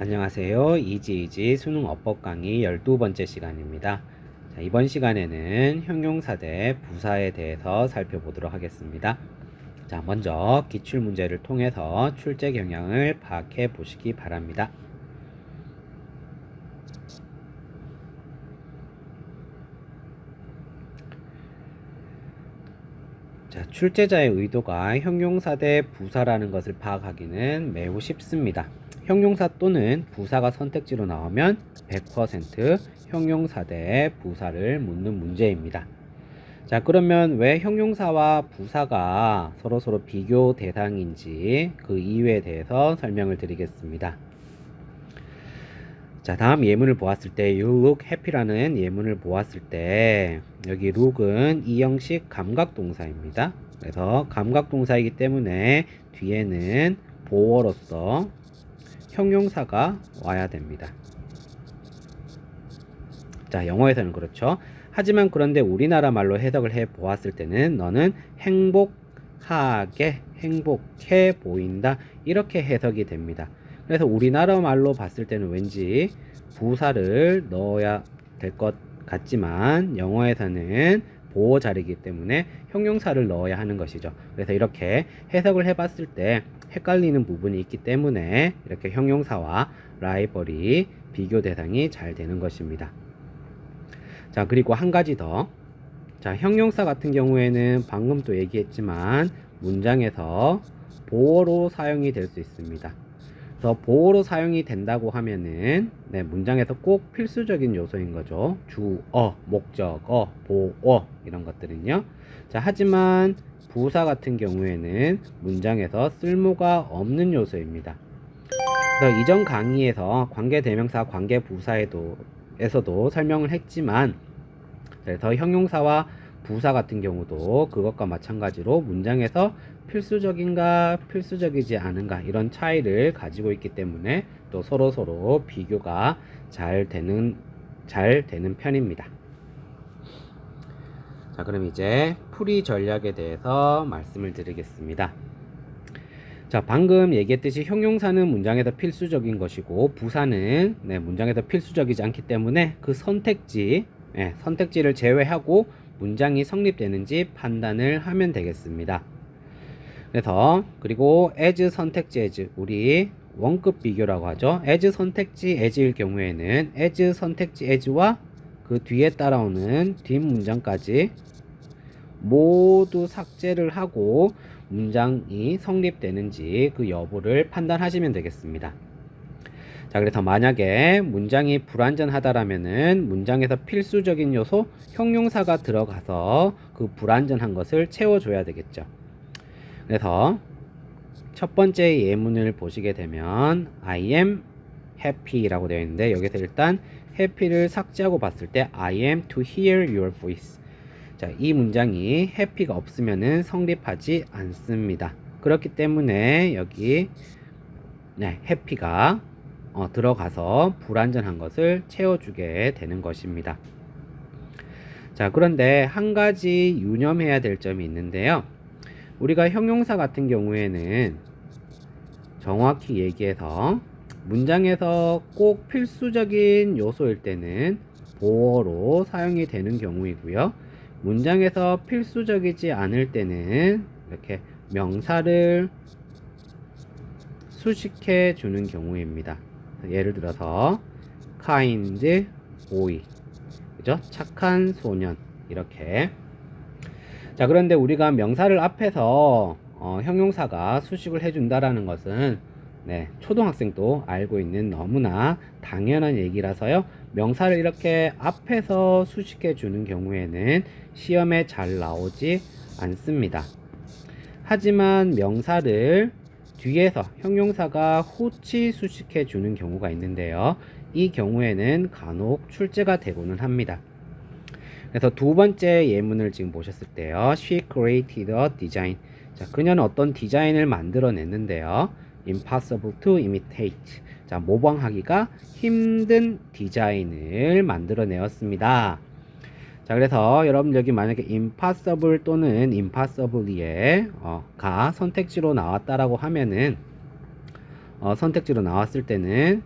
안녕하세요. 이지이지 수능 어법 강의 12번째 시간입니다. 자, 이번 시간에는 형용사 대 부사에 대해서 살펴보도록 하겠습니다. 자, 먼저 기출문제를 통해서 출제 경향을 파악해 보시기 바랍니다. 자, 출제자의 의도가 형용사 대 부사라는 것을 파악하기는 매우 쉽습니다. 형용사 또는 부사가 선택지로 나오면 100% 형용사 대 부사를 묻는 문제입니다. 자, 그러면 왜 형용사와 부사가 서로 비교 대상인지 그 이유에 대해서 설명을 드리겠습니다. 자, 다음 예문을 보았을 때 You look happy라는 예문을 보았을 때 여기 look은 이형식 감각동사입니다. 그래서 감각동사이기 때문에 뒤에는 보어로서 형용사가 와야 됩니다. 자, 영어에서는 그렇죠. 하지만 그런데 우리나라 말로 해석을 해 보았을 때는 너는 행복해 보인다, 이렇게 해석이 됩니다. 그래서 우리나라 말로 봤을 때는 왠지 부사를 넣어야 될 것 같지만 영어에서는 보호 자리이기 때문에 형용사를 넣어야 하는 것이죠. 그래서 이렇게 해석을 해봤을 때 헷갈리는 부분이 있기 때문에 이렇게 형용사와 라이벌이 비교 대상이 잘 되는 것입니다. 자, 그리고 한 가지 더. 자, 형용사 같은 경우에는 방금 또 얘기했지만 문장에서 보어로 사용이 될 수 있습니다. 그래서 보어로 사용이 된다고 하면은 문장에서 꼭 필수적인 요소인 거죠. 주어, 목적어, 보어, 이런 것들은요. 자, 하지만 부사 같은 경우에는 문장에서 쓸모가 없는 요소입니다. 그래서 이전 강의에서 관계대명사, 관계부사에서도 설명을 했지만, 그래서 형용사와 부사 같은 경우도 그것과 마찬가지로 문장에서 필수적인가 필수적이지 않은가 이런 차이를 가지고 있기 때문에 또 서로 비교가 잘 되는 편입니다. 자, 그럼 이제 풀이 전략에 대해서 말씀을 드리겠습니다. 자, 방금 얘기했듯이 형용사는 문장에서 필수적인 것이고 부사는 문장에서 필수적이지 않기 때문에 그 선택지를 제외하고 문장이 성립되는지 판단을 하면 되겠습니다. 그래서 그리고 as 선택지 as, 우리 원급 비교라고 하죠. as 선택지 as일 경우에는 as 선택지 as와 그 뒤에 따라오는 뒷문장까지 모두 삭제를 하고 문장이 성립되는지 그 여부를 판단하시면 되겠습니다. 자, 그래서 만약에 문장이 불완전하다라면은 문장에서 필수적인 요소 형용사가 들어가서 그 불완전한 것을 채워줘야 되겠죠. 그래서 첫 번째 예문을 보시게 되면 I am happy라고 되어 있는데 여기서 일단 happy를 삭제하고 봤을 때 I am to hear your voice. 자, 이 문장이 happy가 없으면은 성립하지 않습니다. 그렇기 때문에 여기 happy가 들어가서 불완전한 것을 채워주게 되는 것입니다. 자, 그런데 한 가지 유념해야 될 점이 있는데요. 우리가 형용사 같은 경우에는 정확히 얘기해서 문장에서 꼭 필수적인 요소일 때는 보어로 사용이 되는 경우이고요. 문장에서 필수적이지 않을 때는 이렇게 명사를 수식해 주는 경우입니다. 예를 들어서 kind boy, 그죠? 착한 소년, 이렇게. 자, 그런데 우리가 명사를 앞에서 형용사가 수식을 해준다라는 것은 초등학생도 알고 있는 너무나 당연한 얘기라서요. 명사를 이렇게 앞에서 수식해 주는 경우에는 시험에 잘 나오지 않습니다. 하지만 명사를 뒤에서 형용사가 후치 수식해 주는 경우가 있는데요. 이 경우에는 간혹 출제가 되고는 합니다. 그래서 두 번째 예문을 지금 보셨을 때요. She created a design. 자, 그녀는 어떤 디자인을 만들어냈는데요. Impossible to imitate. 자, 모방하기가 힘든 디자인을 만들어내었습니다. 자, 그래서 여러분 여기 만약에 impossible 또는 impossible에 가 선택지로 나왔다라고 하면은 선택지로 나왔을 때는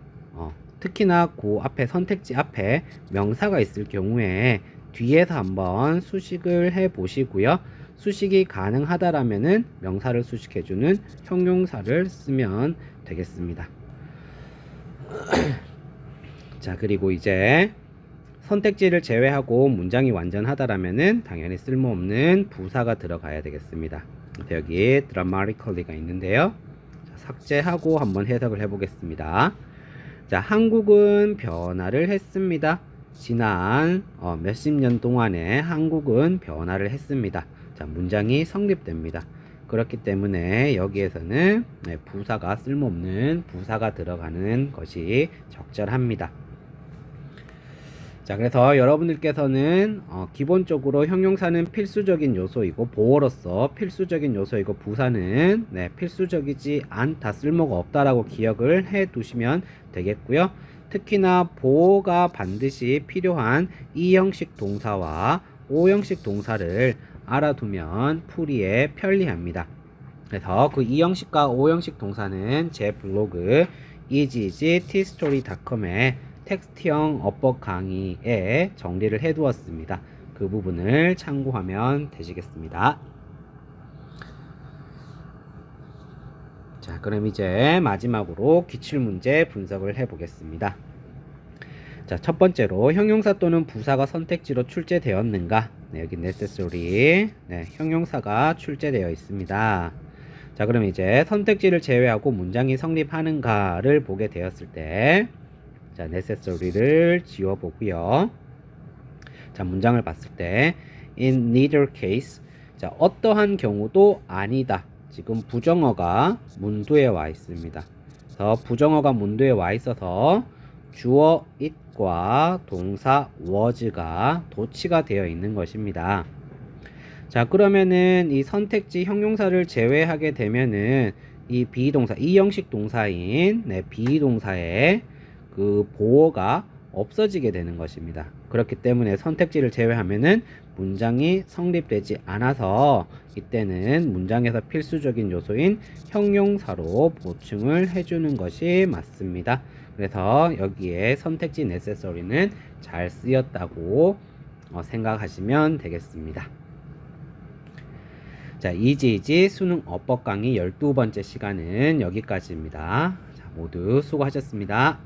특히나 그 앞에 선택지 앞에 명사가 있을 경우에 뒤에서 한번 수식을 해 보시고요. 수식이 가능하다라면은 명사를 수식해주는 형용사를 쓰면 되겠습니다. 자, 그리고 이제 선택지를 제외하고 문장이 완전하다라면은 당연히 쓸모없는 부사가 들어가야 되겠습니다. 그래서 여기 dramatically가 있는데요. 자, 삭제하고 한번 해석을 해보겠습니다. 자, 한국은 변화를 했습니다. 지난 몇십 년 동안에 한국은 변화를 했습니다. 자, 문장이 성립됩니다. 그렇기 때문에 여기에서는 부사가 쓸모없는 부사가 들어가는 것이 적절합니다. 자, 그래서 여러분들께서는 기본적으로 형용사는 필수적인 요소이고 보어로서 필수적인 요소이고 부사는 필수적이지 않다, 쓸모가 없다라고 기억을 해 두시면 되겠고요. 특히나 보어가 반드시 필요한 이형식 동사와 오형식 동사를 알아두면 풀이에 편리합니다. 그래서 그 이형식과 오형식 동사는 제 블로그 easytstory.com에 텍스트형 어법 강의에 정리를 해 두었습니다. 그 부분을 참고하면 되시겠습니다. 자, 그럼 이제 마지막으로 기출문제 분석을 해 보겠습니다. 자, 첫 번째로 형용사 또는 부사가 선택지로 출제되었는가? 여기 necessary 형용사가 출제되어 있습니다. 자, 그럼 이제 선택지를 제외하고 문장이 성립하는가를 보게 되었을 때 자, necessary를 지워보고요. 자, 문장을 봤을 때 in neither case 자, 어떠한 경우도 아니다. 지금 부정어가 문두에 와 있습니다. 그래서 부정어가 문두에 와 있어서 주어 it과 동사 was가 도치가 되어 있는 것입니다. 자, 그러면은 이 선택지 형용사를 제외하게 되면은 이 비동사, 이 형식 동사인 비동사의 그 보어가 없어지게 되는 것입니다. 그렇기 때문에 선택지를 제외하면은 문장이 성립되지 않아서 이때는 문장에서 필수적인 요소인 형용사로 보충을 해주는 것이 맞습니다. 그래서 여기에 선택지 necessary는 잘 쓰였다고 생각하시면 되겠습니다. 자, 이지이지 수능 어법 강의 12번째 시간은 여기까지입니다. 자, 모두 수고하셨습니다.